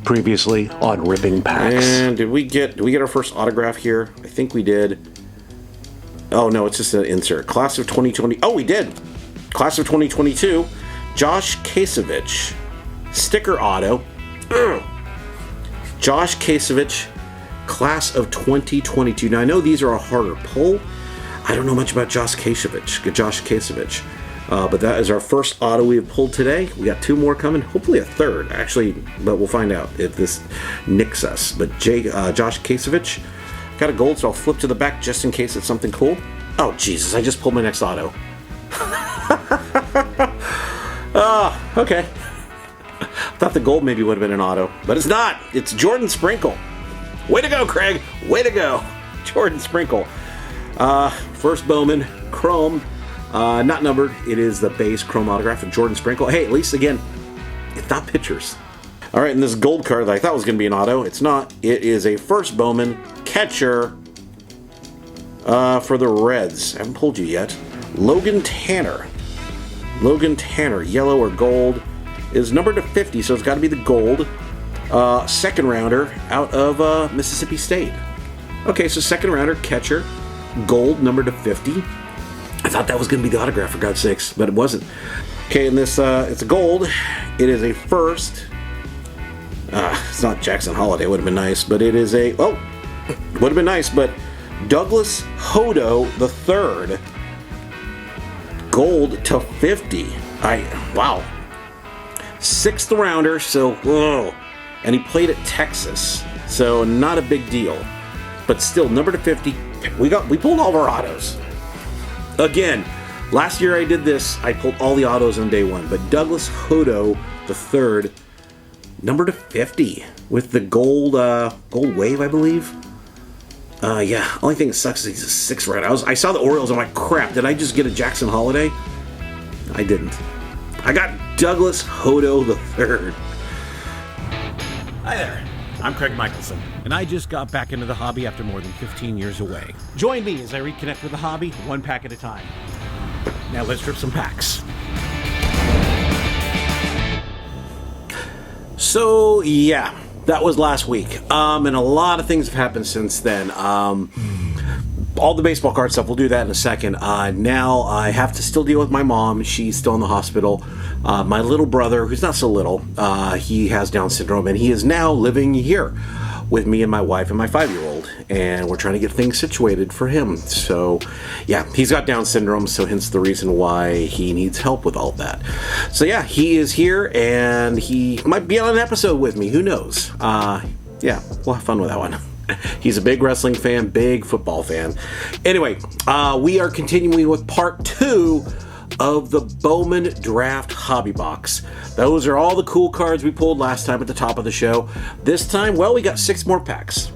Previously on Ripping Packs. And did we get our first autograph here? I think we did. Oh no, it's just an insert. Class of 2020. Oh, we did. Class of 2022. Josh Kasevich. Sticker auto. Josh Kasevich. Class of 2022. Now I know these are a harder pull. I don't know much about Josh Kasevich. But that is our first auto we have pulled today. We got two more coming, hopefully a third, actually, but we'll find out if this nicks us. But Josh Kasevich got a gold, so I'll flip to the back just in case it's something cool. Oh, Jesus, I just pulled my next auto. Okay. Thought the gold maybe would have been an auto, but it's not. It's Jordan Sprinkle. Way to go, Craig. Way to go. Jordan Sprinkle. First Bowman, Chrome. Not numbered. It is the base chrome autograph of Jordan Sprinkle. Hey, at least again, it's not pictures. All right, and this gold card that I thought was going to be an auto, it's not. It is a first Bowman catcher for the Reds. I haven't pulled you yet. Logan Tanner. Logan Tanner, yellow or gold, is numbered to 50, so it's got to be the gold. Second rounder out of Mississippi State. Okay, so second rounder catcher, gold, numbered to 50. I thought that was going to be the autograph, for God's sakes, but it wasn't. Okay, and this, it's a gold. It is a first. It's not Jackson Holiday. Would have been nice, but it is a, would have been nice, but Douglas Hodo the third. Gold to 50. Wow. Sixth rounder, so, whoa. And he played at Texas, so not a big deal. But still, number to 50. We pulled all of our autos. Again, last year I did this, I pulled all the autos on day one, but Douglas Hodo the third, number to 50 with the gold wave, I believe. Yeah, only thing that sucks is he's a sixth round. I saw the Orioles, I'm like, crap, did I just get a Jackson Holiday? I didn't. I got Douglas Hodo the third. Hi there, I'm Craig Michelson, and I just got back into the hobby after more than 15 years away. Join me as I reconnect with the hobby, one pack at a time. Now let's rip some packs. So, yeah, that was last week. And a lot of things have happened since then. All the baseball card stuff, we'll do that in a second. Now I have to still deal with my mom. She's still in the hospital. My little brother, who's not so little, he has Down syndrome, and he is now living here with me and my wife and my 5-year-old, and we're trying to get things situated for him. So, yeah, he's got Down syndrome, so hence the reason why he needs help with all that. So, yeah, he is here, and he might be on an episode with me. Who knows? Yeah, we'll have fun with that one. He's a big wrestling fan, big football fan. Anyway, we are continuing with part 2 of the Bowman Draft Hobby Box. Those are all the cool cards we pulled last time at the top of the show. This time, well, we got 6 more packs.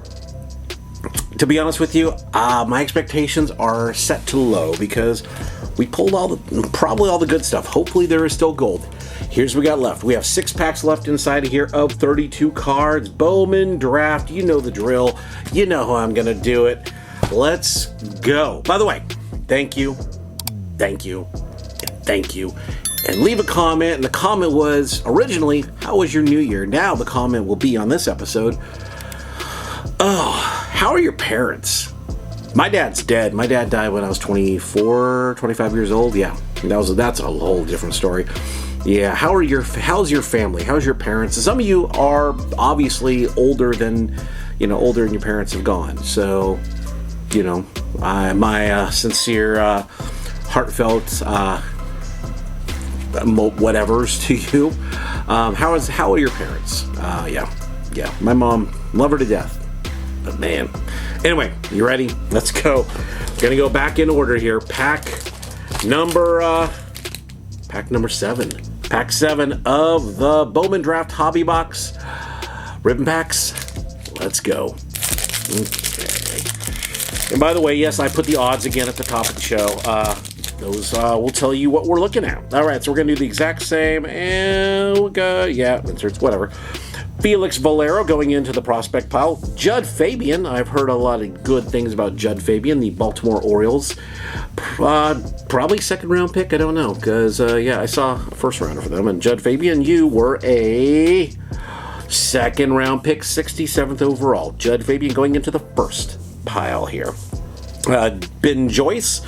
To be honest with you, my expectations are set to low because we pulled probably all the good stuff. Hopefully there is still gold. Here's what we got left. We have 6 packs left inside of here of 32 cards. Bowman Draft, you know the drill. You know how I'm going to do it. Let's go. By the way, thank you, and leave a comment. And the comment was originally, how was your new year? Now the comment will be on this episode, oh, how are your parents? My dad's dead. My dad died when I was 25 years old. Yeah, that's a whole different story. Yeah, how's your family? How's your parents? Some of you are obviously older than your parents have gone. So, my sincere, heartfelt, whatevers to you. How are your parents? Yeah. My mom, love her to death. But man. Anyway, you ready? Let's go. Gonna go back in order here. Pack number 7. Pack 7 of the Bowman Draft Hobby Box. Ribbon packs. Let's go. Okay. And by the way, yes, I put the odds again at the top of the show. Those will tell you what we're looking at. All right, so we're going to do the exact same. And we'll go, inserts, whatever. Felix Valero going into the prospect pile. Judd Fabian. I've heard a lot of good things about Judd Fabian, the Baltimore Orioles. Probably second round pick. I don't know. Because, I saw a first rounder for them. And Judd Fabian, you were a Second round pick, 67th overall. Judd Fabian going into the first pile here. Ben Joyce,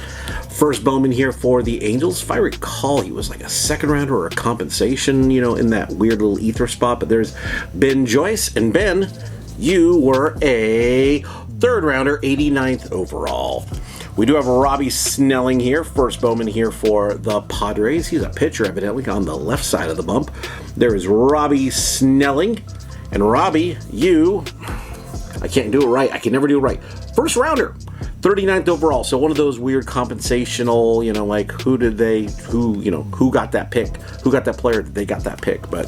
first Bowman here for the Angels. If I recall, he was like a second rounder or a compensation, in that weird little ether spot. But there's Ben Joyce. And Ben, you were a third rounder, 89th overall. We do have Robbie Snelling here, first Bowman here for the Padres. He's a pitcher, evidently, on the left side of the bump. There is Robbie Snelling. And Robbie, I can't do it right. I can never do it right. First rounder, 39th overall. So one of those weird compensational, like who got that pick? Who got that player? They got that pick. But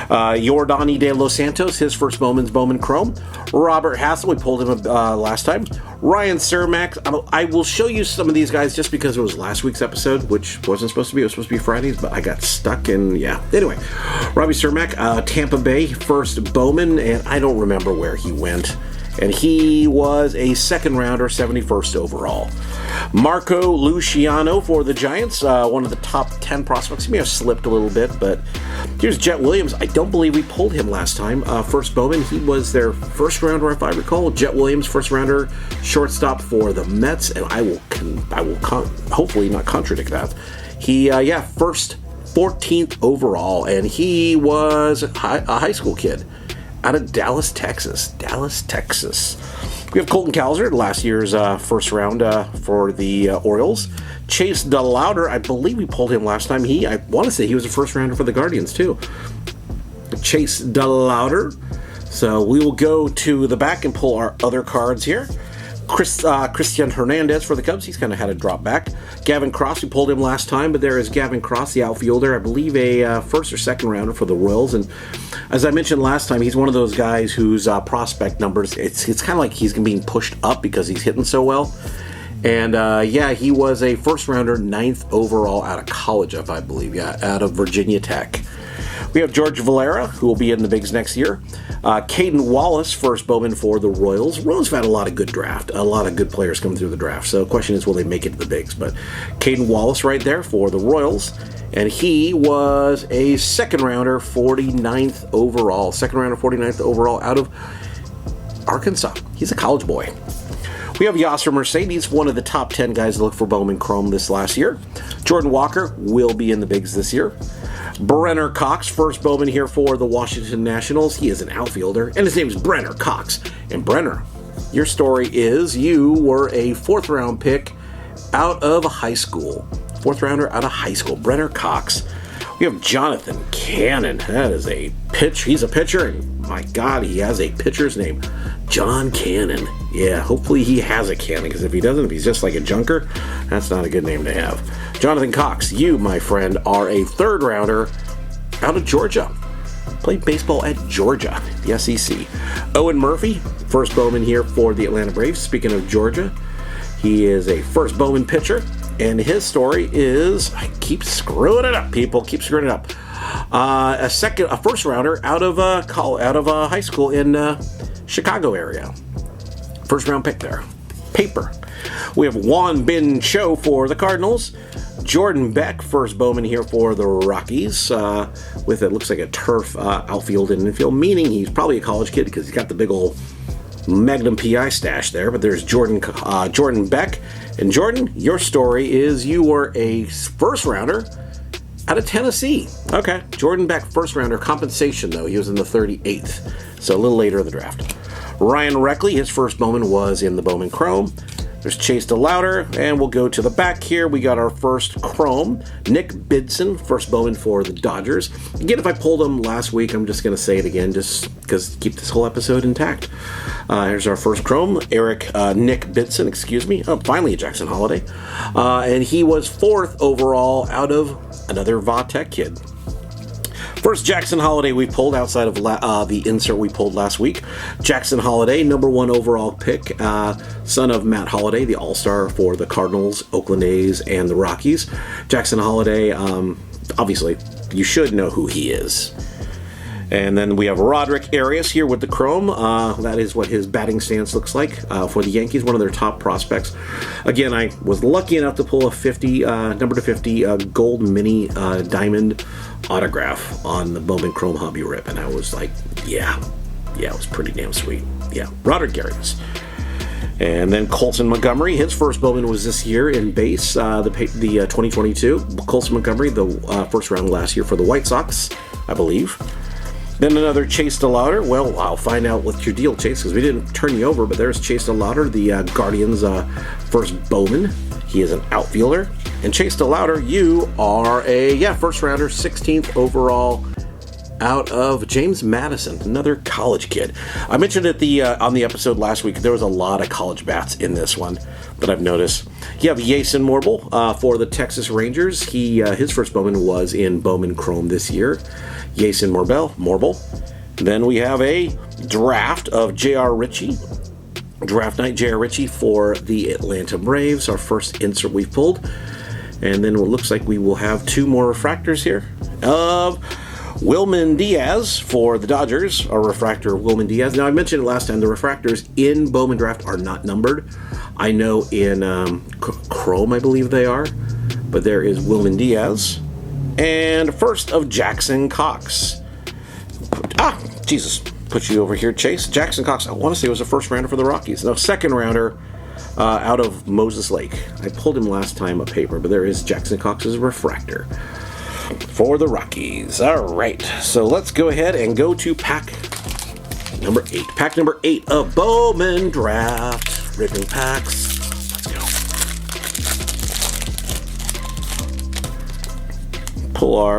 Yordani de Los Santos, his first Bowman's Bowman Chrome. Robert Hassel, we pulled him last time. Ryan Cermak. I will show you some of these guys just because it was last week's episode, which wasn't supposed to be. It was supposed to be Fridays, but I got stuck and yeah. Anyway, Robbie Cermak, Tampa Bay, first Bowman, and I don't remember where he went. And he was a second rounder, 71st overall. Marco Luciano for the Giants, one of the top 10 prospects. He may have slipped a little bit, but here's Jet Williams. I don't believe we pulled him last time. First Bowman, he was their first rounder, if I recall. Jet Williams, first rounder, shortstop for the Mets, and I will hopefully not contradict that. He, first 14th overall, and he was a high school kid out of Dallas, Texas. We have Colton Cowser, last year's first round for the Orioles. Chase DeLauder, I believe we pulled him last time. I want to say he was a first rounder for the Guardians too. Chase DeLauder. So we will go to the back and pull our other cards here. Christian Hernandez for the Cubs. He's kind of had a drop back. Gavin Cross, we pulled him last time, but there is Gavin Cross, the outfielder. I believe a first or second rounder for the Royals. And as I mentioned last time, he's one of those guys whose prospect numbers, it's kind of like he's being pushed up because he's hitting so well. And he was a first rounder, 9th overall out of college, if I believe, out of Virginia Tech. We have George Valera, who will be in the bigs next year. Caden Wallace, first Bowman for the Royals. Royals have had a lot of good players come through the draft. So the question is, will they make it to the bigs? But Caden Wallace right there for the Royals. And he was a second rounder, 49th overall. Second rounder, 49th overall out of Arkansas. He's a college boy. We have Yasser Mercedes, one of the top 10 guys to look for Bowman Chrome this last year. Jordan Walker will be in the bigs this year. Brenner Cox, first Bowman here for the Washington Nationals. He is an outfielder, and his name is Brenner Cox. And Brenner, your story is you were a fourth round pick out of high school. Fourth rounder out of high school, Brenner Cox. We have Jonathan Cannon. That is a pitch. He's a pitcher, and my God, he has a pitcher's name, John Cannon. Yeah, hopefully he has a Cannon, because if he doesn't, if he's just like a junker, that's not a good name to have. Jonathan Cox, you, my friend, are a third rounder out of Georgia. Played baseball at Georgia, the SEC. Owen Murphy, first Bowman here for the Atlanta Braves. Speaking of Georgia, he is a first Bowman pitcher. And his story is, I keep screwing it up, people. Keep screwing it up. A first rounder out of high school in Chicago area. First round pick there. Paper. We have Juan Bin Cho for the Cardinals. Jordan Beck, first Bowman here for the Rockies, with it looks like a turf outfield and infield, meaning he's probably a college kid because he's got the big old Magnum PI stash there. But there's Jordan Beck. And Jordan, your story is you were a first rounder out of Tennessee. Okay, Jordan Beck, first rounder, compensation though. He was in the 38th, so a little later in the draft. Ryan Reckley, his first Bowman was in the Bowman Chrome. There's Chase DeLauder, and we'll go to the back here. We got our first Chrome. Nick Bidson, first Bowman for the Dodgers. Again, if I pulled him last week, I'm just going to say it again, just because keep this whole episode intact. Here's our first Chrome. Nick Bidson, excuse me. Oh, finally a Jackson Holiday. And he was fourth overall out of another Va-Tech kid. First Jackson Holiday we pulled outside of the insert we pulled last week. Jackson Holiday, number 1 overall pick, son of Matt Holiday, the all-star for the Cardinals, Oakland A's, and the Rockies. Jackson Holiday, obviously, you should know who he is. And then we have Roderick Arias here with the chrome. That is what his batting stance looks like for the Yankees, one of their top prospects. Again, I was lucky enough to pull a 50, number to 50 gold mini diamond autograph on the Bowman Chrome Hobby Rip. And I was like, yeah, it was pretty damn sweet. Yeah, Roderick Arias. And then Colson Montgomery, his first Bowman was this year in base, the 2022. Colson Montgomery, the first round last year for the White Sox, I believe. Then another Chase DeLauder. Well, I'll find out what's your deal, Chase, because we didn't turn you over, but there's Chase DeLauder, the Guardians' first Bowman. He is an outfielder. And Chase DeLauder, you are a, first rounder, 16th overall out of James Madison, another college kid. I mentioned it on the episode last week, there was a lot of college bats in this one that I've noticed. You have Yason Morble for the Texas Rangers. His first Bowman was in Bowman Chrome this year. Yason Morble. Then we have a draft of J.R. Ritchie. Draft night, J.R. Ritchie for the Atlanta Braves, our first insert we've pulled. And then it looks like we will have two more refractors here of Wilman Diaz for the Dodgers, a refractor of Wilman Diaz. Now, I mentioned it last time, the refractors in Bowman Draft are not numbered. I know in Chrome, I believe they are, but there is Wilman Diaz. And first of Jackson Cox. Jesus, put you over here, Chase. Jackson Cox, I want to say was a first rounder for the Rockies. No, second rounder out of Moses Lake. I pulled him last time a paper, but there is Jackson Cox's refractor for the Rockies. All right, so let's go ahead and go to pack number 8. Pack number 8 of Bowman Draft. Ripping packs. Let's go.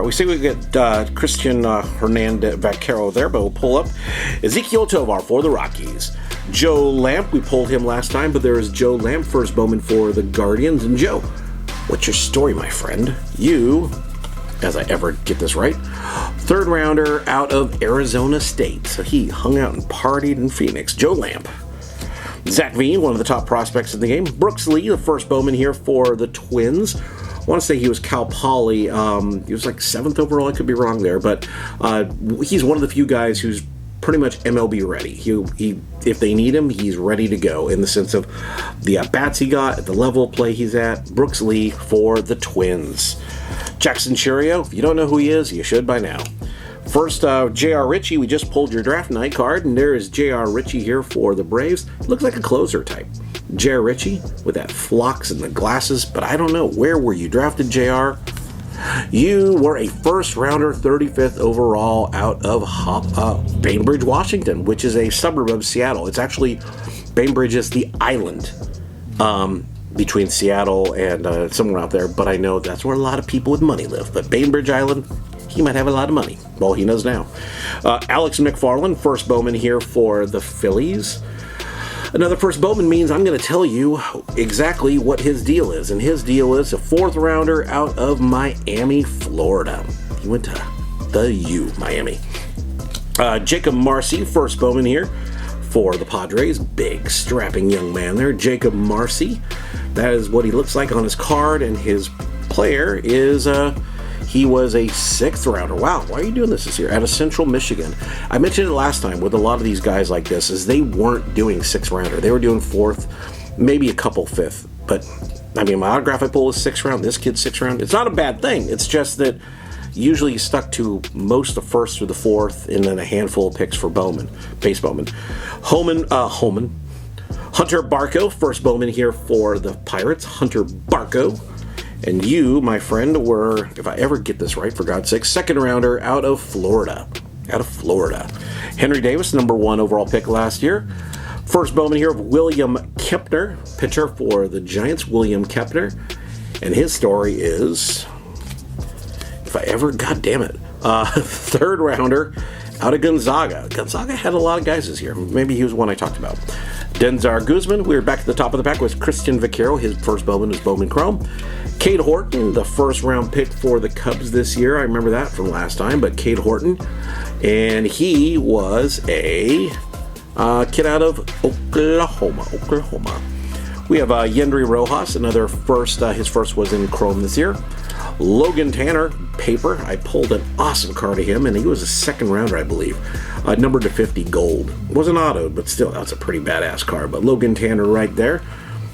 We say we get Christian Hernandez Vaquero there, but we'll pull up Ezequiel Tovar for the Rockies. Joe Lamp, we pulled him last time, but there is Joe Lamp, first Bowman for the Guardians. And Joe, what's your story, my friend? You, as I ever get this right, third rounder out of Arizona State. So he hung out and partied in Phoenix. Joe Lamp. Zach Veen, one of the top prospects in the game. Brooks Lee, the first Bowman here for the Twins. I want to say he was Cal Poly. He was like 7th overall. I could be wrong there, but he's one of the few guys who's pretty much MLB ready. He if they need him, he's ready to go in the sense of the bats he got, at the level of play he's at. Brooks Lee for the Twins. Jackson Churio, if you don't know who he is, you should by now. First, J.R. Ritchie, we just pulled your draft night card, and there is J.R. Ritchie here for the Braves. Looks like a closer type. J.R. Ritchie with that flux and the glasses, but I don't know, where were you drafted, J.R.? You were a first rounder, 35th overall out of Bainbridge, Washington, which is a suburb of Seattle. It's actually, Bainbridge is the island between Seattle and somewhere out there, but I know that's where a lot of people with money live. But Bainbridge Island, he might have a lot of money. Well, he knows now. Alex McFarland, first Bowman here for the Phillies. Another first Bowman means I'm going to tell you exactly what his deal is. And his deal is a 4th rounder out of Miami, Florida. He went to the U, Miami. Jacob Marcy, first Bowman here for the Padres. Big, strapping young man there. Jacob Marcy. That is what he looks like on his card. And his player is... he was a 6th rounder. Wow, why are you doing this year? Out of Central Michigan. I mentioned it last time with a lot of these guys like this, is they weren't doing 6th rounder. They were doing 4th, maybe a couple 5th. But, I mean, my autograph I pull is 6th round. This kid's 6th round. It's not a bad thing. It's just that usually you stuck to most the 1st through the 4th, and then a handful of picks for Bowman, base Bowman. Hunter Barco, first Bowman here for the Pirates. Hunter Barco. And you, my friend, were, if I ever get this right, for God's sake, 2nd rounder out of Florida. Henry Davis, number 1 overall pick last year. First Bowman here of William Kempner, pitcher for the Giants, William Kempner. And his story is, if I ever, God damn it, 3rd rounder out of Gonzaga. Gonzaga had a lot of guys this year. Maybe he was one I talked about. Denzar Guzman, we were back at the top of the pack with Christian Vaquero. His first Bowman was Bowman Chrome. Cade Horton, the 1st round pick for the Cubs this year. I remember that from last time, but Cade Horton. And he was a kid out of Oklahoma. We have Yendry Rojas, another first. His first was in Chrome this year. Logan Tanner, paper. I pulled an awesome card of him, and he was a second rounder, I believe. Numbered to 50 gold. Wasn't autoed, but still, that's a pretty badass card. But Logan Tanner right there.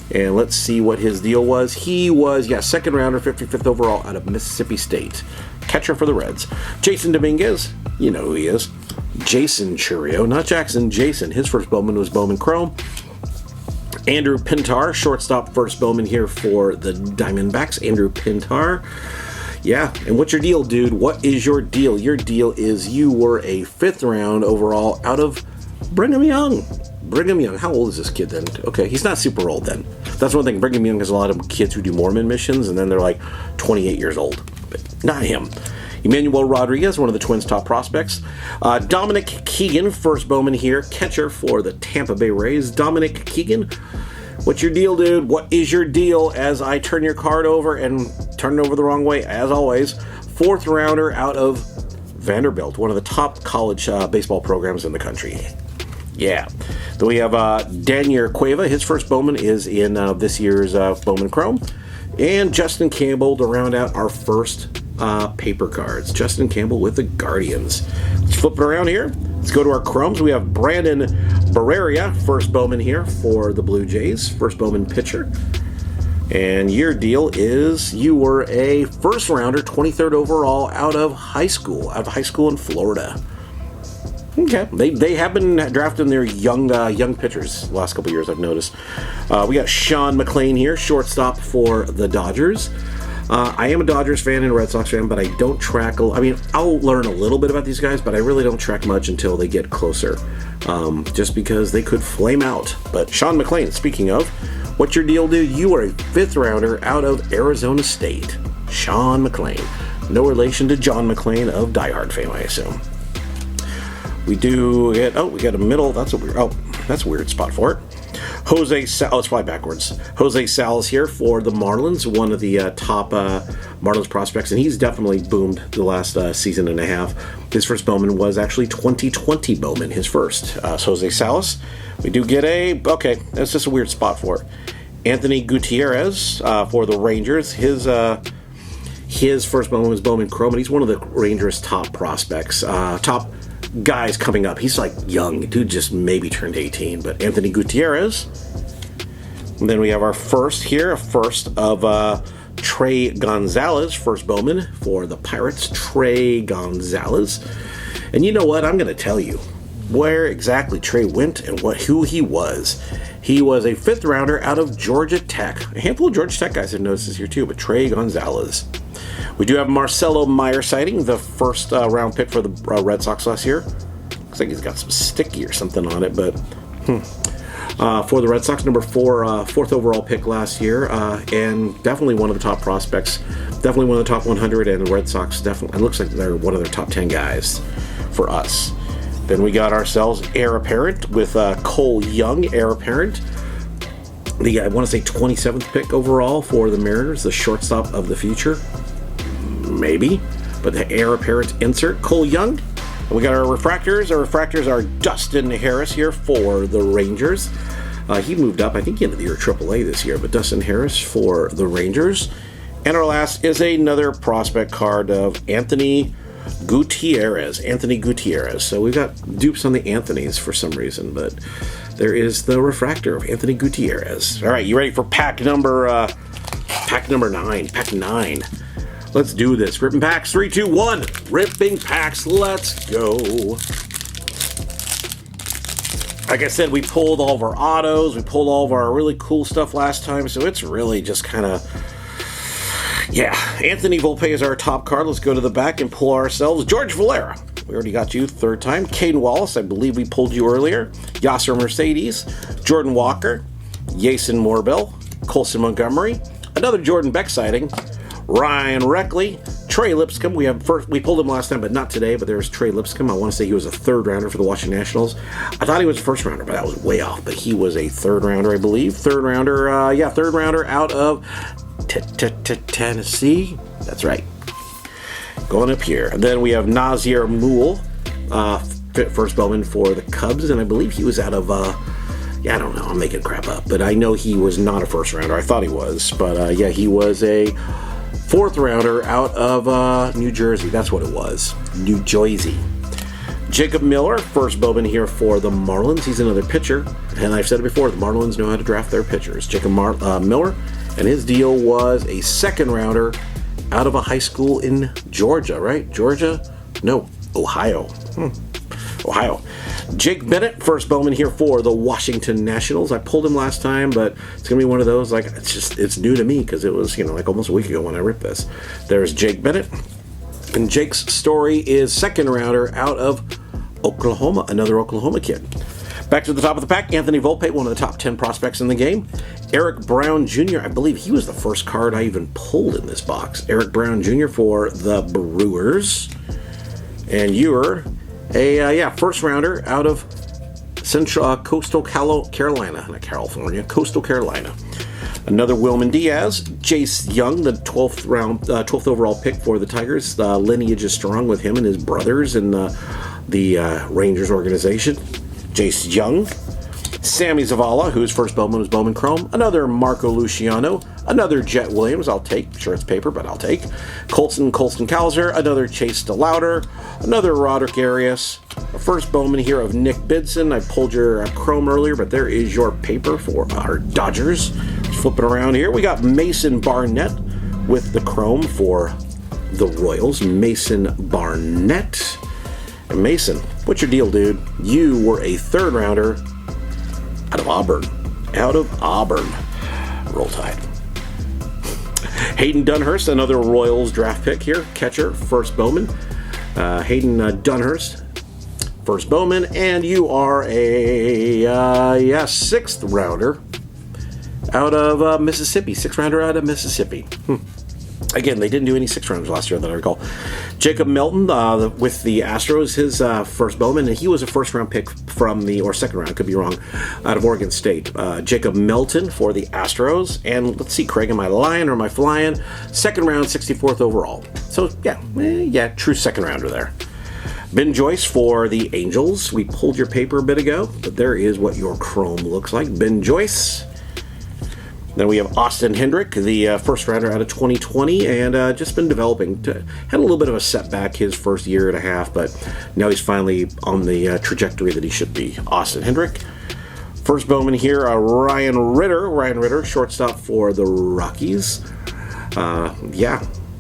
And let's see what his deal was. He was, second rounder, 55th overall out of Mississippi State. Catcher for the Reds. Jason Dominguez, you know who he is. Jason Churio, not Jackson, Jason. His first Bowman was Bowman Chrome. Andrew Pintar, shortstop, first Bowman here for the Diamondbacks. Andrew Pintar. Yeah, and what's your deal, dude? What is your deal? Your deal is you were a 5th round overall out of Brigham Young. Brigham Young. How old is this kid then? Okay, he's not super old then. That's one thing. Brigham Young has a lot of kids who do Mormon missions, and then they're like 28 years old. But not him. Emmanuel Rodriguez, one of the Twins' top prospects. Dominic Keegan, first Bowman here, catcher for the Tampa Bay Rays. Dominic Keegan, what's your deal, dude? What is your deal as I turn your card over and turn it over the wrong way, as always? 4th rounder out of Vanderbilt, one of the top college baseball programs in the country. Yeah. Then we have Daniel Cueva. His first Bowman is in this year's Bowman Chrome. And Justin Campbell to round out our first paper cards. Justin Campbell with the Guardians. Let's flip it around here. Let's go to our Chromes. We have Brandon Barreria, first Bowman here for the Blue Jays. First Bowman pitcher. And your deal is you were a first rounder, 23rd overall out of high school in Florida. Okay, they have been drafting their young pitchers the last couple of years, I've noticed. We got Sean McLean here, shortstop for the Dodgers. I am a Dodgers fan and a Red Sox fan, but I don't track. I mean, I'll learn a little bit about these guys, but I really don't track much until they get closer, just because they could flame out. But Sean McLean, speaking of, what's your deal, dude? You are a 5th rounder out of Arizona State. Sean McLean. No relation to John McClane of Die Hard fame, I assume. We got a middle. That's a weird spot for it. It's probably backwards. Jose Salas here for the Marlins, one of the top Marlins prospects, and he's definitely boomed the last season and a half. His first Bowman was actually 2020 Bowman, his first. Jose Salas. We do get that's just a weird spot for it. Anthony Gutierrez for the Rangers. His first Bowman was Bowman Chrome, and he's one of the Rangers' top prospects, top guys coming up. He's like young. Dude just maybe turned 18, but Anthony Gutierrez. And then we have our first of Trey Gonzalez, first Bowman for the Pirates. Trey Gonzalez. And you know what? I'm going to tell you where exactly Trey went and who he was. He was a 5th rounder out of Georgia Tech. A handful of Georgia Tech guys have noticed this here too, but Trey Gonzalez. We do have Marcelo Meyer sighting, the first round pick for the Red Sox last year. Looks like he's got some sticky or something on it, but for the Red Sox, number 4, 4th overall pick last year, and definitely one of the top prospects, definitely one of the top 100, and the Red Sox definitely, it looks like they're one of their top 10 guys for us. Then we got ourselves heir apparent with Cole Young, heir apparent. I want to say 27th pick overall for the Mariners, the shortstop of the future. Maybe, but the heir apparent insert, Cole Young. And we got our refractors. Our refractors are Dustin Harris here for the Rangers. He moved up, I think, into the year AAA this year, but Dustin Harris for the Rangers. And our last is another prospect card of Anthony Gutierrez. So we've got dupes on the Anthonys for some reason, but there is the refractor of Anthony Gutierrez. All right, you ready for pack number 9? Pack 9. Let's do this. Ripping packs. 3, 2, 1. Ripping packs. Let's go. Like I said, we pulled all of our autos. We pulled all of our really cool stuff last time, so it's really just kind of... Yeah, Anthony Volpe is our top card. Let's go to the back and pull ourselves George Valera. We already got you 3rd time. Caden Wallace, I believe we pulled you earlier. Yasser Mercedes. Jordan Walker. Yason Morbell. Colson Montgomery. Another Jordan Beck sighting. Ryan Reckley. Trey Lipscomb. We pulled him last time, but not today. But there's Trey Lipscomb. I want to say he was a 3rd rounder for the Washington Nationals. I thought he was a 1st rounder, but that was way off. But he was a 3rd rounder, I believe. 3rd rounder out of Tennessee. That's right. Going up here. And then we have Nazir Mool, first Bowman for the Cubs, and I believe he was out of, I don't know, I'm making crap up, but I know he was not a 1st rounder. I thought he was, but he was a 4th rounder out of New Jersey. That's what it was. New Jersey. Jacob Miller, first Bowman here for the Marlins. He's another pitcher. And I've said it before, the Marlins know how to draft their pitchers. Jacob Miller, and his deal was a 2nd rounder out of a high school in Georgia, right? Georgia? No, Ohio. Ohio. Jake Bennett, first Bowman here for the Washington Nationals. I pulled him last time, but it's going to be one of those, like, it's new to me because it was, like almost a week ago when I ripped this. There's Jake Bennett. And Jake's story is 2nd rounder out of Oklahoma, another Oklahoma kid. Back to the top of the pack, Anthony Volpe, one of the top 10 prospects in the game. Eric Brown Jr., I believe he was the first card I even pulled in this box. Eric Brown Jr. for the Brewers. And you were a first rounder out of Coastal Carolina, not California, Coastal Carolina. Another Wilman Diaz, Jace Young, the 12th overall pick for the Tigers. The lineage is strong with him and his brothers in the Rangers organization. Jace Young. Sammy Zavala, whose first Bowman was Bowman Chrome. Another Marco Luciano. Another Jet Williams, I'll take. Sure, it's paper, but I'll take. Colston Kowser. Another Chase DeLauder. Another Roderick Arias. A first Bowman here of Nick Bidson. I pulled your Chrome earlier, but there is your paper for our Dodgers. Flipping around here, we got Mason Barnett with the Chrome for the Royals. Mason Barnett. And Mason, what's your deal, dude? You were a 3rd rounder out of Auburn. Roll Tide. Hayden Dunhurst, another Royals draft pick here. Catcher, first Bowman. Hayden Dunhurst, first Bowman. And you are a 6th rounder out of Mississippi. 6th rounder out of Mississippi. Again, they didn't do any 6th rounders last year that I recall. Jacob Melton with the Astros, his first Bowman, and he was a 1st round pick from or 2nd round, could be wrong, out of Oregon State. Jacob Melton for the Astros, and let's see, Craig, am I lying or am I flying? 2nd round, 64th overall. So yeah, true 2nd rounder there. Ben Joyce for the Angels. We pulled your paper a bit ago, but there is what your Chrome looks like. Ben Joyce. Then we have Austin Hendrick, the first rounder out of 2020, and just been developing. Had a little bit of a setback his first year and a half, but now he's finally on the trajectory that he should be. Austin Hendrick. First Bowman here, Ryan Ritter, shortstop for the Rockies. And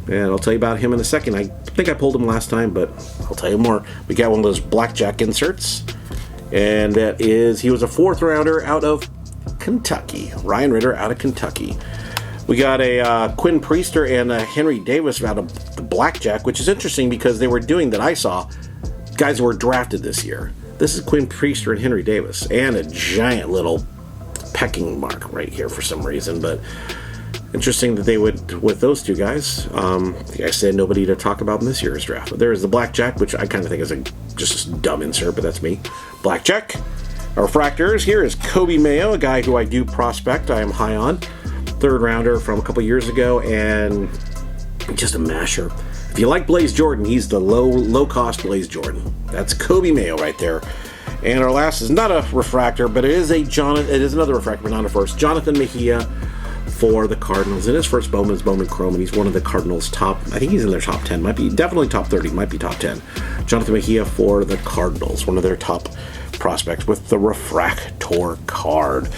I'll tell you about him in a second. I think I pulled him last time, but I'll tell you more. We got one of those blackjack inserts, and that is, he was a 4th rounder out of Kentucky. Ryan Ritter out of Kentucky. We got a Quinn Priester and Henry Davis out of the blackjack, which is interesting because they were doing, that I saw, guys who were drafted this year. This is Quinn Priester and Henry Davis, and a giant little pecking mark right here for some reason, but interesting that they would, with those two guys. I said nobody to talk about in this year's draft. But there's the blackjack, which I kind of think is just a dumb insert, but that's me. Blackjack. Our refractors, here is Kobe Mayo, a guy who I do prospect. I am high on. 3rd rounder from a couple years ago, and just a masher. If you like Blaze Jordan, he's the low-cost Blaze Jordan. That's Kobe Mayo right there. And our last is not a refractor, but it is another refractor, but not a first. Jonathan Mejia for the Cardinals. And his first Bowman is Bowman Chrome, and he's one of the Cardinals' top, I think he's in their top 10, might be definitely top 30, might be top 10. Jonathan Mejia for the Cardinals, one of their top prospects with the Refractor card.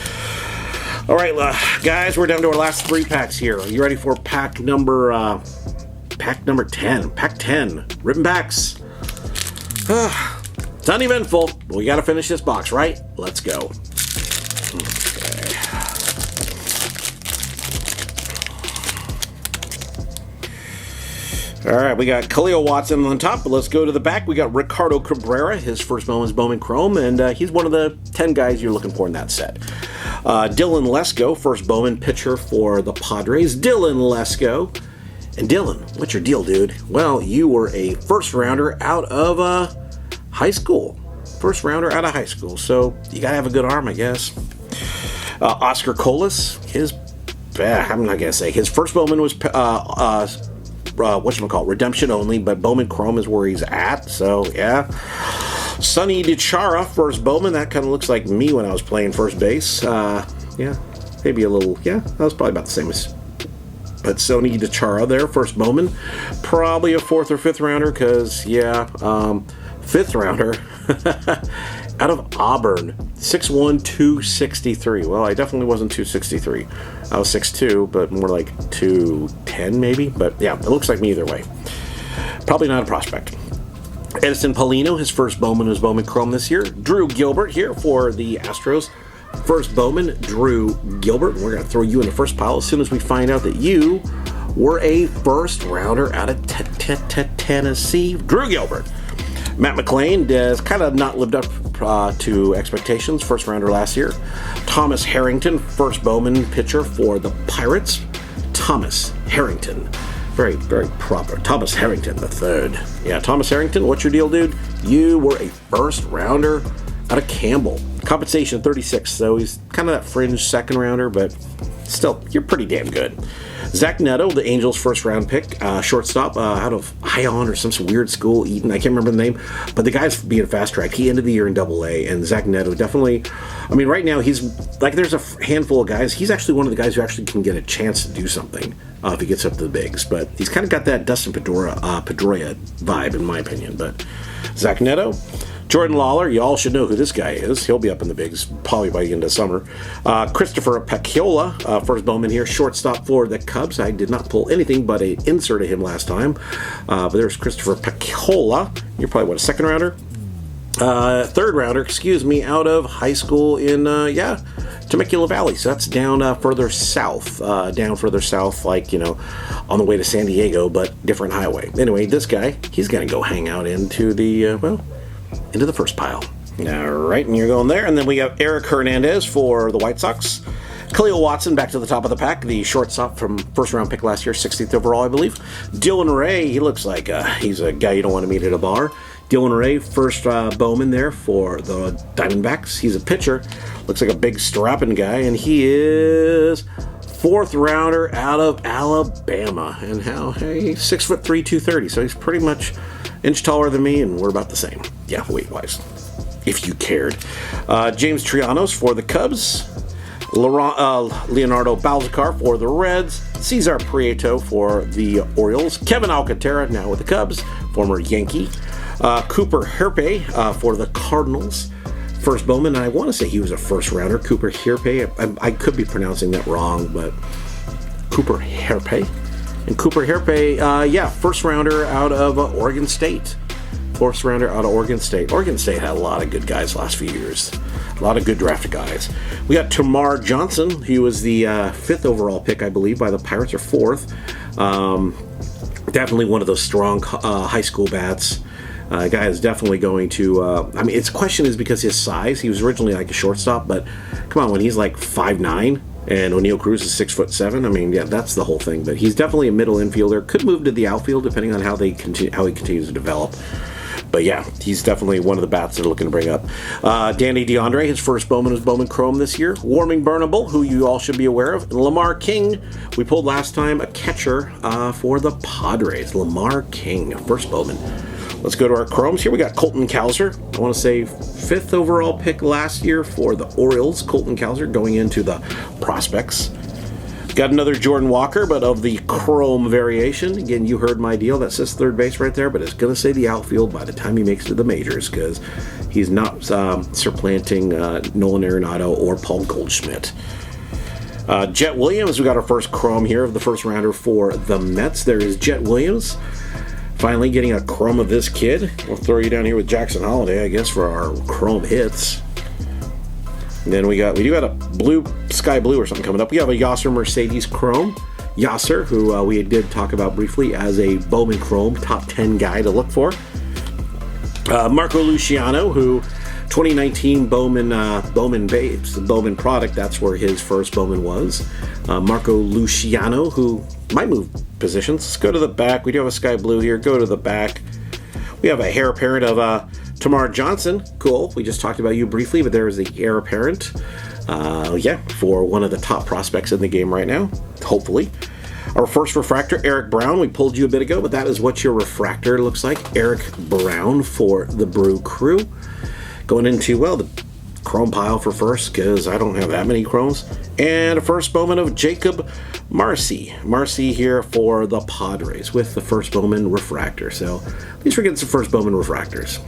All right, guys, we're down to our last 3 packs here. Are you ready for pack number 10? Pack 10, ribbon packs. It's uneventful, but we got to finish this box, right? Let's go. All right, we got Khalil Watson on the top, but let's go to the back. We got Ricardo Cabrera, his first Bowman's Bowman Chrome, and he's one of the 10 guys you're looking for in that set. Dylan Lesko, first Bowman pitcher for the Padres. Dylan Lesko. And Dylan, what's your deal, dude? Well, you were a 1st rounder out of high school. 1st rounder out of high school, so you got to have a good arm, I guess. Oscar Colas, I'm not going to say. His first Bowman was redemption only, but Bowman Chrome is where he's at, so yeah. Sonny DiChiara, first Bowman, that kind of looks like me when I was playing first base. Maybe a little, that was probably about the same as But Sony DiChiara there, first Bowman. Probably a 4th or 5th rounder because, yeah, 5th rounder out of Auburn. 6'1", 263. Well, I definitely wasn't 263. I was 6'2", but more like 210 maybe. But yeah, it looks like me either way. Probably not a prospect. Edison Paulino, his first Bowman was Bowman Chrome this year. Drew Gilbert here for the Astros. First Bowman, Drew Gilbert. We're going to throw you in the first pile as soon as we find out that you were a first rounder out of Tennessee. Drew Gilbert. Matt McLean has kind of not lived up to expectations. First rounder last year. Thomas Harrington, first Bowman pitcher for the Pirates. Thomas Harrington. Very, very proper. Thomas Harrington the third. Yeah, Thomas Harrington, what's your deal, dude? You were a first rounder out of Campbell. Compensation 36, so he's kind of that fringe second rounder, but still, you're pretty damn good. Zach Neto, the Angels' first round pick, shortstop out of Ion or some weird school, Eaton, I can't remember the name, but the guy's being fast tracked. He ended the year in Double-A, and Zach Neto definitely, I mean, right now he's, like, there's a handful of guys. He's actually one of the guys who actually can get a chance to do something if he gets up to the bigs, but he's kind of got that Dustin Pedroia vibe, in my opinion. But Zach Neto. Jordan Lawler, you all should know who this guy is. He'll be up in the bigs probably by the end of summer. Christopher Pacchiola, first Bowman here, shortstop for the Cubs. I did not pull anything but an insert of him last time. But there's Christopher Pacchiola. You're probably, what, a second rounder? Third rounder, out of high school in, Temecula Valley. So that's down further south. Like, on the way to San Diego, but different highway. Anyway, this guy, he's going to go hang out into the, into the first pile. All right, and you're going there. And then we have Eric Hernandez for the White Sox. Khalil Watson back to the top of the pack, the shortstop from first round pick last year, 60th overall, I believe. Dylan Ray, he looks like he's a guy you don't want to meet at a bar. Dylan Ray, first Bowman there for the Diamondbacks. He's a pitcher. Looks like a big strapping guy, and he is fourth rounder out of Alabama. And he's 6'3", 230, so he's pretty much inch taller than me, and we're about the same. Yeah, weight-wise, if you cared. James Trianos for the Cubs. Leonardo Balzacar for the Reds. Cesar Prieto for the Orioles. Kevin Alcantara, now with the Cubs, former Yankee. Cooper Herpe for the Cardinals. First Bowman, and I want to say he was a first rounder. Cooper Herpe. I could be pronouncing that wrong, but Cooper Herpe. And Cooper Herpe, first rounder out of Oregon State. Fourth rounder out of Oregon State. Oregon State had a lot of good guys last few years. A lot of good drafted guys. We got Tamar Johnson. He was the 5th overall pick, I believe, by the Pirates, or 4th. Definitely one of those strong high school bats. Guy is definitely going to... its question is because his size. He was originally like a shortstop, but come on, when he's like 5'9", and O'Neal Cruz is 6'7", that's the whole thing. But he's definitely a middle infielder. Could move to the outfield depending on how he continues to develop. But yeah, he's definitely one of the bats they're looking to bring up. Danny DeAndre, his first Bowman was Bowman Chrome this year. Warming Burnable, who you all should be aware of. And Lamar King, we pulled last time, a catcher for the Padres. Lamar King, first Bowman. Let's go to our Chromes. Here we got Colton Cowser. I want to say 5th overall pick last year for the Orioles. Colton Cowser going into the prospects. Got another Jordan Walker, but of the Chrome variation. Again, you heard my deal. That says third base right there, but it's going to say the outfield by the time he makes it to the majors because he's not supplanting Nolan Arenado or Paul Goldschmidt. Jet Williams, we got our first Chrome here of the first rounder for the Mets. There is Jet Williams. Finally getting a Chrome of this kid. We'll throw you down here with Jackson Holiday, I guess, for our Chrome hits. And then we do have a blue, sky blue or something coming up. We have a Yasser Mercedes Chrome. Yasser, who we did talk about briefly as a Bowman Chrome top 10 guy to look for. Marco Luciano, who 2019 Bowman Babes, the Bowman product, that's where his first Bowman was. Marco Luciano, who might move positions. Let's go to the back. We do have a sky blue here. Go to the back. We have a heir apparent of Tamar Johnson. Cool. We just talked about you briefly, but there is the heir apparent. For one of the top prospects in the game right now, hopefully. Our first refractor, Eric Brown. We pulled you a bit ago, but that is what your refractor looks like. Eric Brown for the Brew Crew. Going into, the Chrome pile for first, because I don't have that many Chromes. And a first Bowman of Jacob Marcy here for the Padres with the first Bowman refractor. So at least we're getting some first Bowman refractors.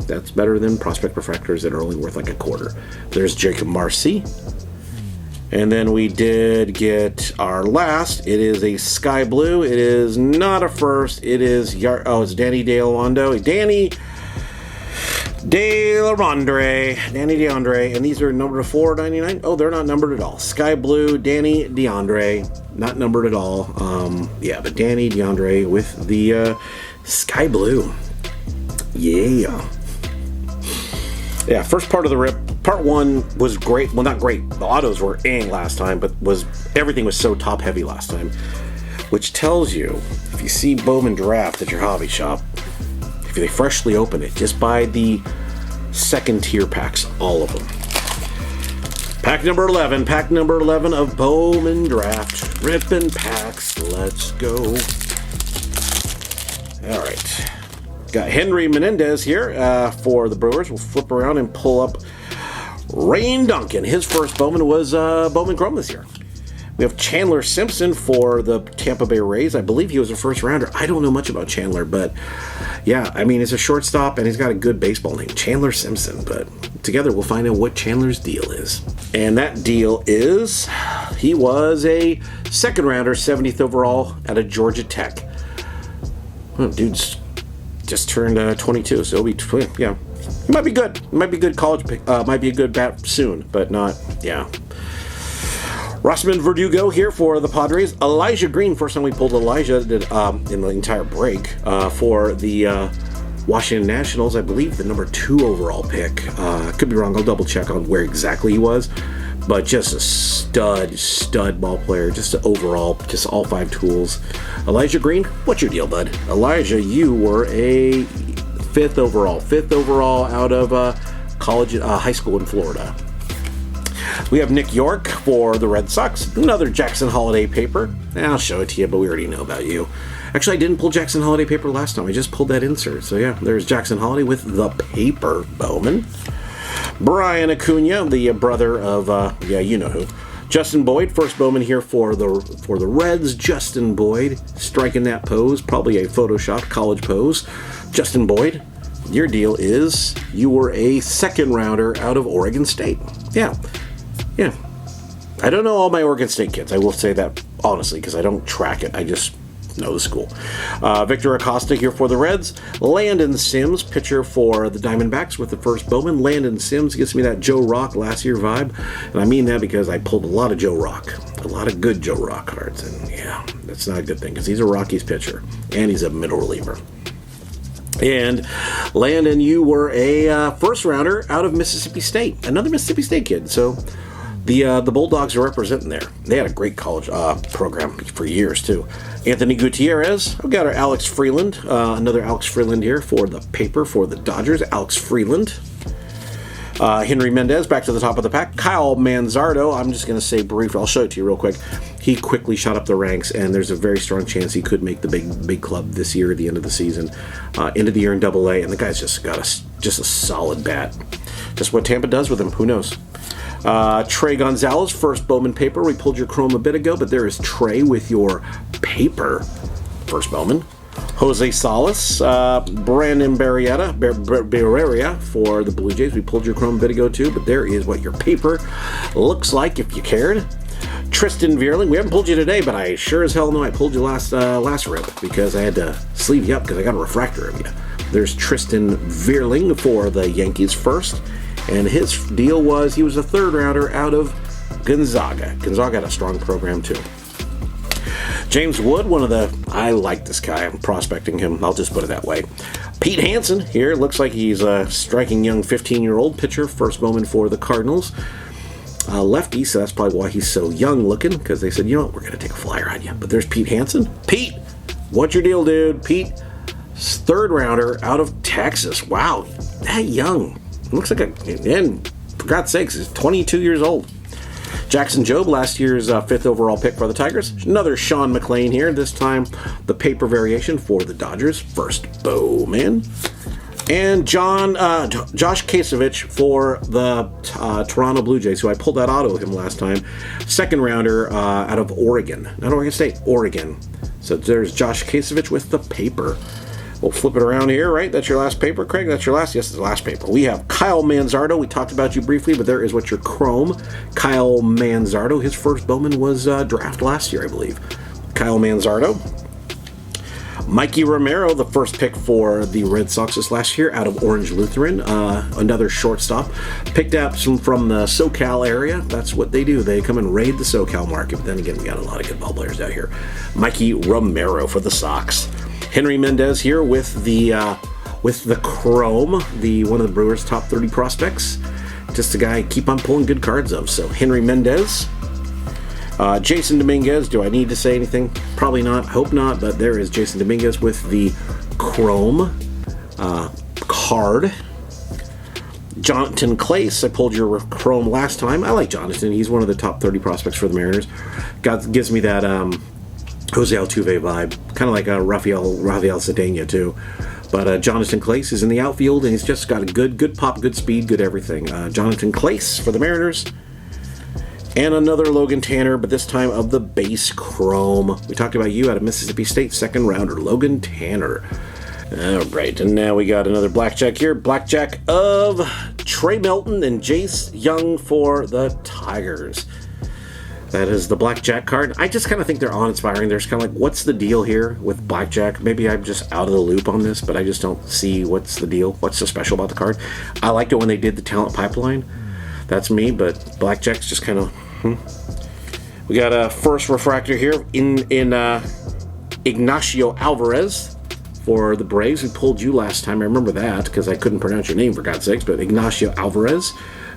That's better than prospect refractors that are only worth like a quarter. There's Jacob Marcy. And then we did get our last. It is a sky blue. It is not a first. It is it's Danny DeAndre. Danny DeAndre. And these are numbered to $4.99. Oh, they're not numbered at all. Sky blue, Danny DeAndre. Not numbered at all. But Danny DeAndre with the sky blue. Yeah. Yeah, first part of the rip. Part one was great. Well, not great. The autos were last time, but everything was so top heavy last time. Which tells you, if you see Bowman Draft at your hobby shop, if they freshly open it, just buy the second tier packs, all of them. Pack number 11 of Bowman Draft. Ripping packs. Let's go. All right. Got Henry Menendez here for the Brewers. We'll flip around and pull up Rain Duncan. His first Bowman was Bowman Chrome this year. We have Chandler Simpson for the Tampa Bay Rays. I believe he was a first rounder. I don't know much about Chandler, but yeah, I mean, he's a shortstop and he's got a good baseball name, Chandler Simpson. But together we'll find out what Chandler's deal is. And that deal is, he was a second rounder, 70th overall out of Georgia Tech. Oh, dude's just turned 22, so he'll be, yeah. He might be good. He might be good college pick. Might be a good bat soon, but not, yeah. Rossman Verdugo here for the Padres. Elijah Green, first time we pulled Elijah in the entire break for the Washington Nationals. I believe the number 2 overall pick. Could be wrong. I'll double check on where exactly he was. But just a stud ball player. Just overall, just all 5 tools. Elijah Green, what's your deal, bud? Elijah, you were a 5th overall out of high school in Florida. We have Nick York for the Red Sox. Another Jackson Holiday paper. I'll show it to you, but we already know about you. Actually, I didn't pull Jackson Holiday paper last time. I just pulled that insert. So yeah, there's Jackson Holiday with the paper Bowman. Brian Acuna, the brother of, you know who. Justin Boyd, first Bowman here for the Reds. Justin Boyd, striking that pose. Probably a Photoshop college pose. Justin Boyd, your deal is you were a second rounder out of Oregon State. Yeah. I don't know all my Oregon State kids. I will say that honestly because I don't track it. I just know the school. Victor Acosta here for the Reds. Landon Sims, pitcher for the Diamondbacks with the first Bowman. Landon Sims gives me that Joe Rock last year vibe. And I mean that because I pulled a lot of Joe Rock. A lot of good Joe Rock cards. And yeah, that's not a good thing because he's a Rockies pitcher. And he's a middle reliever. And Landon, you were a first rounder out of Mississippi State. Another Mississippi State kid. So the Bulldogs are representing there. They had a great college program for years, too. Anthony Gutierrez. I've got our Alex Freeland. Another Alex Freeland here for the paper for the Dodgers. Alex Freeland. Henry Mendez, back to the top of the pack. Kyle Manzardo. I'm just going to say briefly. I'll show it to you real quick. He quickly shot up the ranks, and there's a very strong chance he could make the big club this year at the end of the season. End of the year in AA, and the guy's just got a solid bat. Just what Tampa does with him, who knows? Trey Gonzalez, first Bowman paper. We pulled your Chrome a bit ago, but there is Trey with your paper first Bowman. Jose Salas, Brandon Barrera for the Blue Jays. We pulled your Chrome a bit ago too, but there is what your paper looks like if you cared. Tristan Veerling, we haven't pulled you today, but I sure as hell know I pulled you last rip because I had to sleeve you up because I got a refractor of you. There's Tristan Veerling for the Yankees first. And his deal was he was a third rounder out of Gonzaga. Gonzaga had a strong program too. James Wood, I like this guy. I'm prospecting him. I'll just put it that way. Pete Hansen here. Looks like he's a striking young 15-year-old pitcher. First Bowman for the Cardinals. Lefty, so that's probably why he's so young looking, because they said, you know what, we're going to take a flyer on you. But there's Pete Hansen. Pete, what's your deal, dude? Pete, third rounder out of Texas. Wow, that young. Looks like and for God's sakes, he's 22 years old. Jackson Jobe, last year's 5th overall pick for the Tigers. Another Sean McLean here. This time, the paper variation for the Dodgers. First Bowman. And Josh Kasevich for the Toronto Blue Jays, who I pulled that auto of him last time. Second rounder out of Oregon. Not Oregon State, Oregon. So there's Josh Kasevich with the paper. We'll flip it around here, right? That's your last paper, Craig? That's your last? Yes, it's the last paper. We have Kyle Manzardo. We talked about you briefly, but there is what your Chrome. Kyle Manzardo. His first Bowman was draft last year, I believe. Kyle Manzardo. Mikey Romero, the first pick for the Red Sox this last year out of Orange Lutheran, another shortstop. Picked up some from the SoCal area. That's what they do. They come and raid the SoCal market. But then again, we got a lot of good ball players out here. Mikey Romero for the Sox. Henry Mendez here with the Chrome, one of the Brewers' top 30 prospects. Just a guy I keep on pulling good cards of. So Henry Mendez. Jason Dominguez, do I need to say anything? Probably not, hope not, but there is Jason Dominguez with the Chrome card. Jonathan Clace, I pulled your Chrome last time. I like Jonathan, he's one of the top 30 prospects for the Mariners. Gives me that Jose Altuve vibe, kind of like a Rafael Cedeno too. But Jonathan Clace is in the outfield, and he's just got a good pop, good speed, good everything. Jonathan Clace for the Mariners. And another Logan Tanner, but this time of the base Chrome. We talked about you out of Mississippi State, second rounder, Logan Tanner. All right, and now we got another blackjack here. Blackjack of Trey Melton and Jace Young for the Tigers. That is the blackjack card. I just kind of think they're awe-inspiring. There's kind of like, what's the deal here with blackjack? Maybe I'm just out of the loop on this, but I just don't see what's the deal. What's so special about the card? I liked it when they did the talent pipeline. That's me, but blackjack's just kind of... We got a first refractor here in Ignacio Alvarez for the Braves. We pulled you last time. I remember that because I couldn't pronounce your name, for God's sakes. But Ignacio Alvarez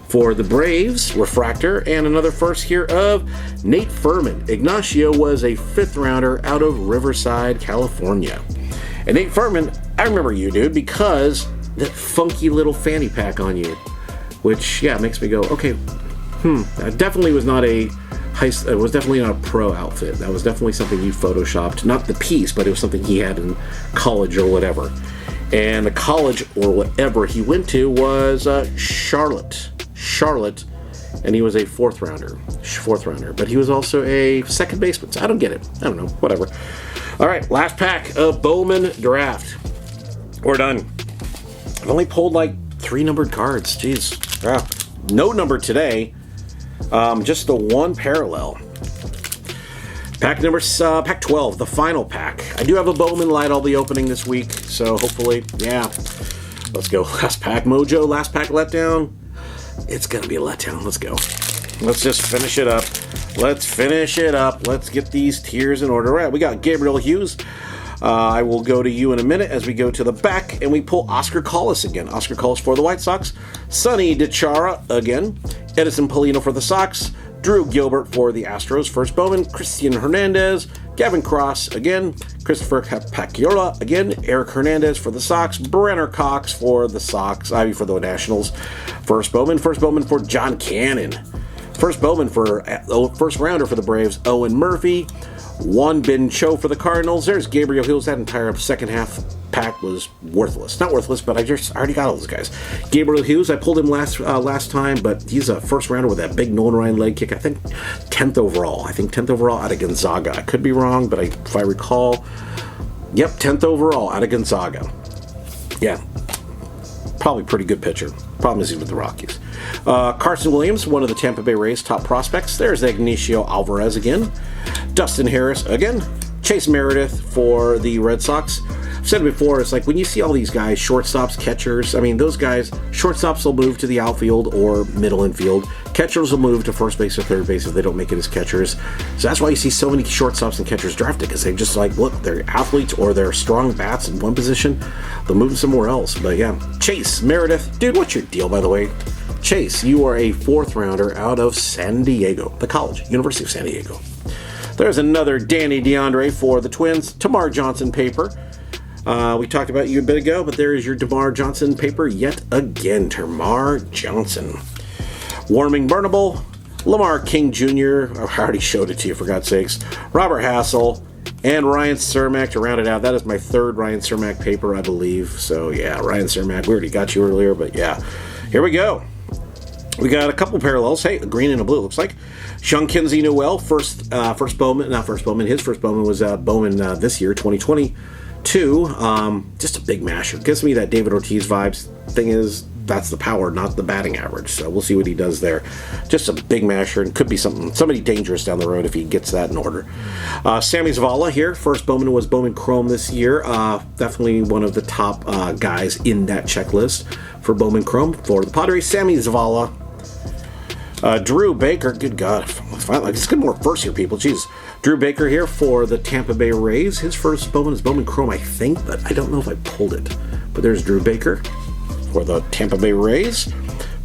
for the Braves, refractor. And another first here of Nate Furman. Ignacio was a fifth rounder out of Riverside, California. And Nate Furman, I remember you, dude, because that funky little fanny pack on you. Which, yeah, makes me go, okay, that definitely was not it was definitely not a pro outfit. That was definitely something you photoshopped. Not the piece, but it was something he had in college or whatever. And the college or whatever he went to was Charlotte, and he was a fourth rounder. But he was also a second baseman. So I don't get it. I don't know. Whatever. All right, last pack of Bowman Draft. We're done. I've only pulled like 3 numbered cards. Jeez. Yeah. No number today. Just the one parallel. Pack 12, the final pack. I do have a Bowman light I'll be opening this week, so hopefully, yeah. Let's go. Last pack mojo, last pack letdown. It's gonna be a letdown. Let's go. Let's just finish it up. Let's get these tiers in order. All right, we got Gabriel Hughes. I will go to you in a minute as we go to the back and we pull Oscar Collis again. Oscar Collis for the White Sox. Sonny DiChiara again. Edison Polino for the Sox. Drew Gilbert for the Astros. First Bowman. Christian Hernandez. Gavin Cross again. Christopher Paciola again. Eric Hernandez for the Sox. Brenner Cox for the Sox. Ivy for the Nationals. First Bowman for John Cannon. First Bowman for first rounder for the Braves. Owen Murphy. Juan Bin Cho for the Cardinals. There's Gabriel Hughes. That entire second half pack was worthless. Not worthless, but I already got all those guys. Gabriel Hughes, I pulled him last time, but he's a first rounder with that big Nolan Ryan leg kick. I think 10th overall. out of Gonzaga. I could be wrong, but if I recall, yep, 10th overall out of Gonzaga. Yeah, probably pretty good pitcher. Problem is he's with the Rockies. Carson Williams, one of the Tampa Bay Rays' top prospects. There's Ignacio Alvarez again. Dustin Harris again. Chase Meredith for the Red Sox. I've said it before, it's like when you see all these guys, shortstops, catchers, I mean, those guys, shortstops will move to the outfield or middle infield. Catchers will move to first base or third base if they don't make it as catchers. So that's why you see so many shortstops and catchers drafted, because they just like, look, they're athletes or they're strong bats in one position. They'll move somewhere else. But yeah, Chase Meredith. Dude, what's your deal, by the way? Chase, you are a fourth rounder out of San Diego, the college, University of San Diego. There's another Danny DeAndre for the Twins. Tamar Johnson paper. We talked about you a bit ago, but there is your Tamar Johnson paper yet again. Tamar Johnson. Warming Burnable. Lamar King Jr. I already showed it to you, for God's sakes. Robert Hassel. And Ryan Cermak to round it out. That is my third Ryan Cermak paper, I believe. So, yeah, Ryan Cermak. We already got you earlier, but yeah. Here we go. We got a couple parallels. Hey, a green and a blue, looks like. Sean Kinsey Noel, first Bowman. Not first Bowman. His first Bowman was Bowman this year, 2022. Just a big masher. Gives me that David Ortiz vibes. Thing is, that's the power, not the batting average. So we'll see what he does there. Just a big masher, and could be somebody dangerous down the road if he gets that in order. Sammy Zavala here. First Bowman was Bowman Chrome this year. Definitely one of the top guys in that checklist for Bowman Chrome for the Padres. Sammy Zavala. Drew Baker. Good God. Finally, let's get more first here, people. Jeez. Drew Baker here for the Tampa Bay Rays. His first Bowman is Bowman Chrome, I think, but I don't know if I pulled it. But there's Drew Baker for the Tampa Bay Rays.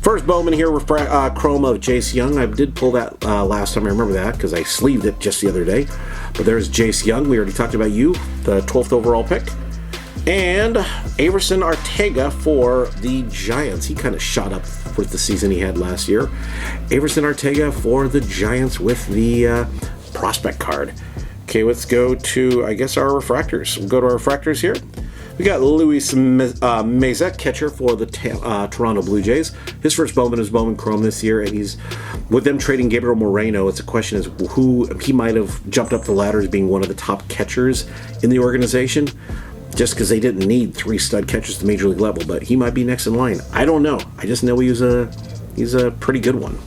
First Bowman here, Chrome of Jace Young. I did pull that last time. I remember that because I sleeved it just the other day. But there's Jace Young. We already talked about you, the 12th overall pick. And Averson Arteaga for the Giants. He kind of shot up with the season he had last year. Averson Arteaga for the Giants with the prospect card. Okay, let's go to, I guess, our refractors. We'll go to our refractors here. We got Luis Meza, catcher for the Toronto Blue Jays. His first Bowman is Bowman Chrome this year, and he's with them trading Gabriel Moreno. It's a question as who he might have jumped up the ladder as being one of the top catchers in the organization, just because they didn't need 3 stud catchers to major league level. But he might be next in line. I don't know. I just know he's a pretty good one.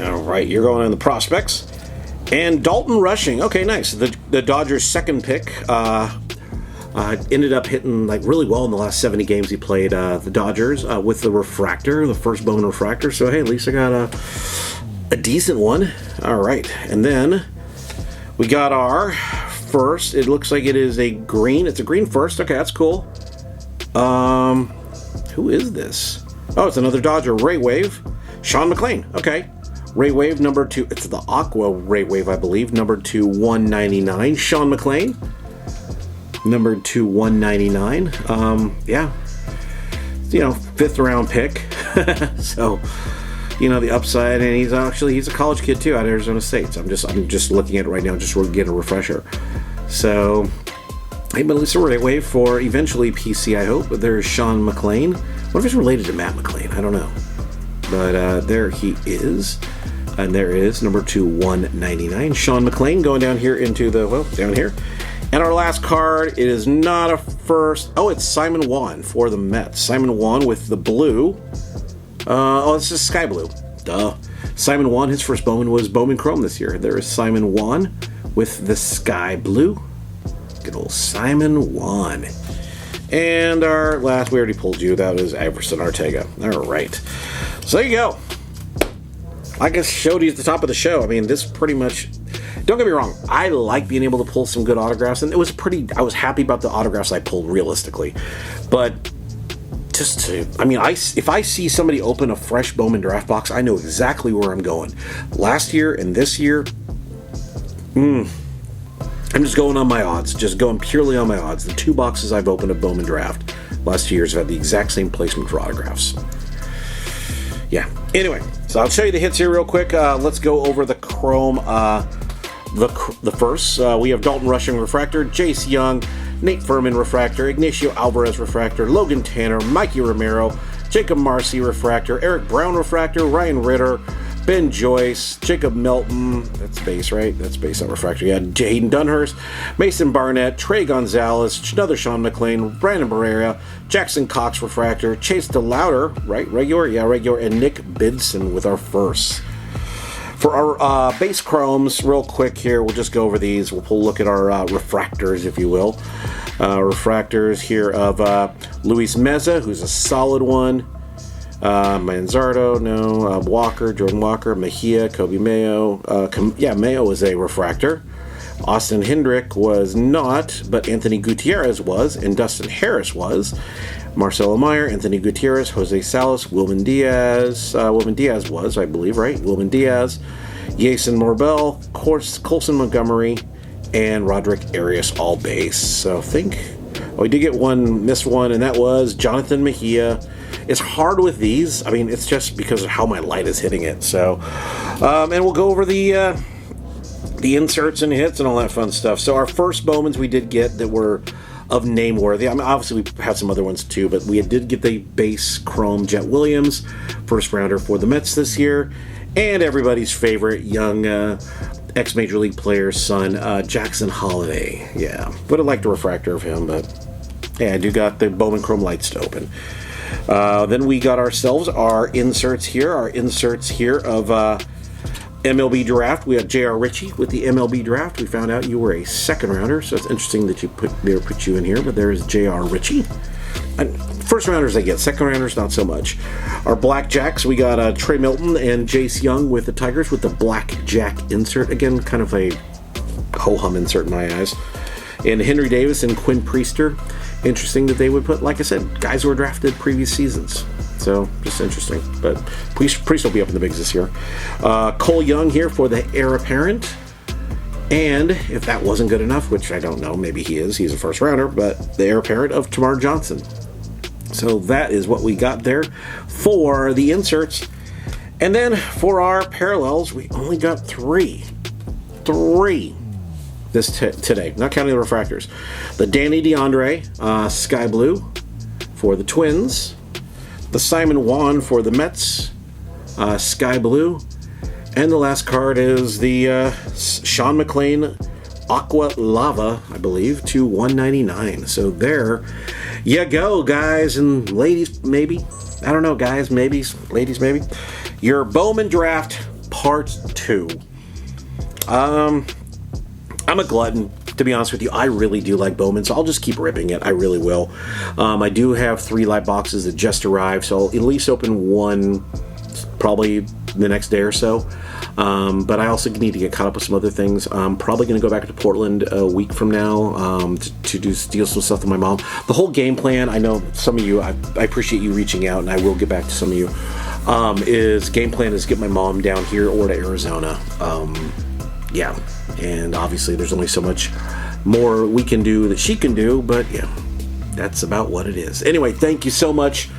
All right, you're going on the prospects. And Dalton Rushing. Okay, nice. The Dodgers' second pick. Ended up hitting like really well in the last 70 games he played the Dodgers with the refractor, the first Bowman refractor. So hey, at least I got a decent one. All right, and then we got our first. It looks like it is a green. It's a green first. Okay, that's cool. Who is this? Oh, it's another Dodger. Ray Wave. Sean McLean. Okay. Ray Wave number 2. It's the Aqua Ray Wave, I believe. Number 2, 199. Sean McLean. Number 2, 199. Yeah. 5th round pick. So, the upside, and he's a college kid too out of Arizona State. So I'm just looking at it right now, just to get a refresher. So, hey, but at least a Ray Wave for eventually PC, I hope. But there's Sean McLean. What if he's related to Matt McLean? I don't know. But there he is. And there is number 2, 199. Sean McLean going down here into down here. And our last card, it is not a first. Oh, it's Simon Wan for the Mets. Simon Wan with the blue. It's just sky blue. Duh. Simon Wan, his first Bowman was Bowman Chrome this year. There is Simon Wan with the sky blue. Good old Simon Wan. And our last, we already pulled you. That is Averson Arteaga. All right. So there you go. Like I showed you at the top of the show, I mean, this pretty much... Don't get me wrong, I like being able to pull some good autographs, and I was happy about the autographs I pulled realistically. But if I see somebody open a fresh Bowman draft box, I know exactly where I'm going. Last year and this year, I'm just going on my odds, just going purely on my odds. The 2 boxes I've opened of Bowman draft last 2 years have had the exact same placement for autographs. Yeah. Anyway, so I'll show you the hits here real quick. Let's go over the Chrome. The first, we have Dalton Rushing Refractor, Jace Young, Nate Furman Refractor, Ignacio Alvarez Refractor, Logan Tanner, Mikey Romero, Jacob Marcy Refractor, Eric Brown Refractor, Ryan Ritter, Ben Joyce, Jacob Melton, that's base, right? That's base on Refractor. Yeah, Hayden Dunhurst, Mason Barnett, Trey Gonzalez, another Sean McLean, Brandon Barrera, Jackson Cox Refractor, Chase DeLauder, right? Regular, and Nick Bidson with our first. For our base chromes, real quick here, we'll just go over these. We'll look at our refractors, if you will. Refractors here of Luis Meza, who's a solid one. Manzardo, no. Walker, Jordan Walker, Mejia, Kobe Mayo. Mayo was a refractor. Austin Hendrick was not, but Anthony Gutierrez was, and Dustin Harris was. Marcelo Meyer, Anthony Gutierrez, Jose Salas, Wilman Diaz. Wilman Diaz was, I believe, right? Wilman Diaz, Yason Morbell, Colson Montgomery, and Roderick Arias, all base. So we did get one, missed one, and that was Jonathan Mejia. It's hard with these. I mean, it's just because of how my light is hitting it. So, and we'll go over the the inserts and hits and all that fun stuff. So our first Bowmans we did get that were of name worthy. I mean, obviously we had some other ones too, but we did get the base chrome Jet Williams, first rounder for the Mets this year, and everybody's favorite young ex-Major League player's son, Jackson Holliday. Yeah, would have liked a refractor of him, but yeah, I do got the Bowman Chrome lights to open. Then we got ourselves our inserts here of MLB draft. We have J.R. Ritchie with the MLB draft. We found out you were a second rounder, so it's interesting that they put you in here, but there's J.R. Ritchie. First rounders I get, second rounders not so much. Our Blackjacks, we got Trey Milton and Jace Young with the Tigers with the Blackjack insert. Again, kind of a ho-hum insert in my eyes. And Henry Davis and Quinn Priester. Interesting that they would put, like I said, guys who were drafted previous seasons. So, just interesting. But Priest will be up in the bigs this year. Cole Young here for the heir apparent. And if that wasn't good enough, which I don't know, maybe he is. He's a first rounder, but the heir apparent of Tamar Johnson. So that is what we got there for the inserts. And then for our parallels, we only got three today, not counting the refractors. The Danny DeAndre, Sky Blue for the Twins. The Simon Wan for the Mets, Sky Blue. And the last card is the Sean McLean Aqua Lava, I believe, to 199. So there you go, guys and ladies, maybe. I don't know, guys, maybe, ladies, maybe. Your Bowman Draft Part 2. I'm a glutton, to be honest with you. I really do like Bowman, so I'll just keep ripping it. I really will. I do have 3 light boxes that just arrived, so I'll at least open one probably the next day or so. But I also need to get caught up with some other things. I'm probably going to go back to Portland a week from now to deal some stuff with my mom. The whole game plan, I know some of you, I appreciate you reaching out, and I will get back to some of you, game plan is get my mom down here or to Arizona. Yeah, and obviously there's only so much more we can do that she can do, but yeah, that's about what it is. Anyway, thank you so much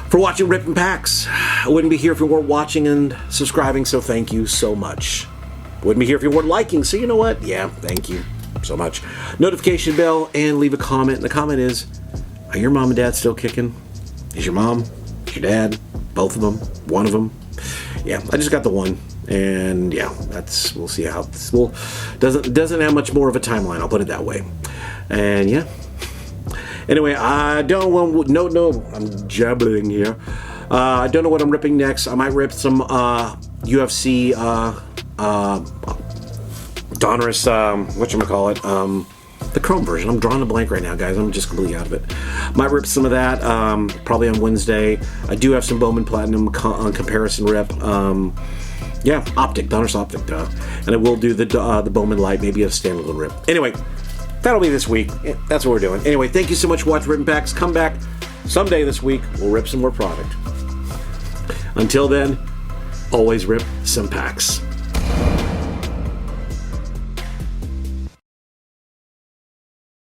for watching Rippin' Packs. I wouldn't be here if you weren't watching and subscribing, so thank you so much. Wouldn't be here if you weren't liking, so you know what? Yeah, thank you so much. Notification bell, and leave a comment. And the comment is, are your mom and dad still kicking? Is your mom? Is your dad? Both of them? One of them? Yeah, I just got the one. And yeah, we'll see how this doesn't have much more of a timeline, I'll put it that way. And yeah. Anyway, I'm jabbling here. I don't know what I'm ripping next. I might rip some UFC Donruss, whatchamacallit, the Chrome version. I'm drawing a blank right now, guys. I'm just completely out of it. Might rip some of that probably on Wednesday. I do have some Bowman Platinum comparison rip. Yeah, Donruss Optic, and I will do the Bowman Light, maybe a standalone rip. Anyway, that'll be this week. That's what we're doing. Anyway, thank you so much for watching Rippin' Packs. Come back someday this week. We'll rip some more product. Until then, always rip some packs.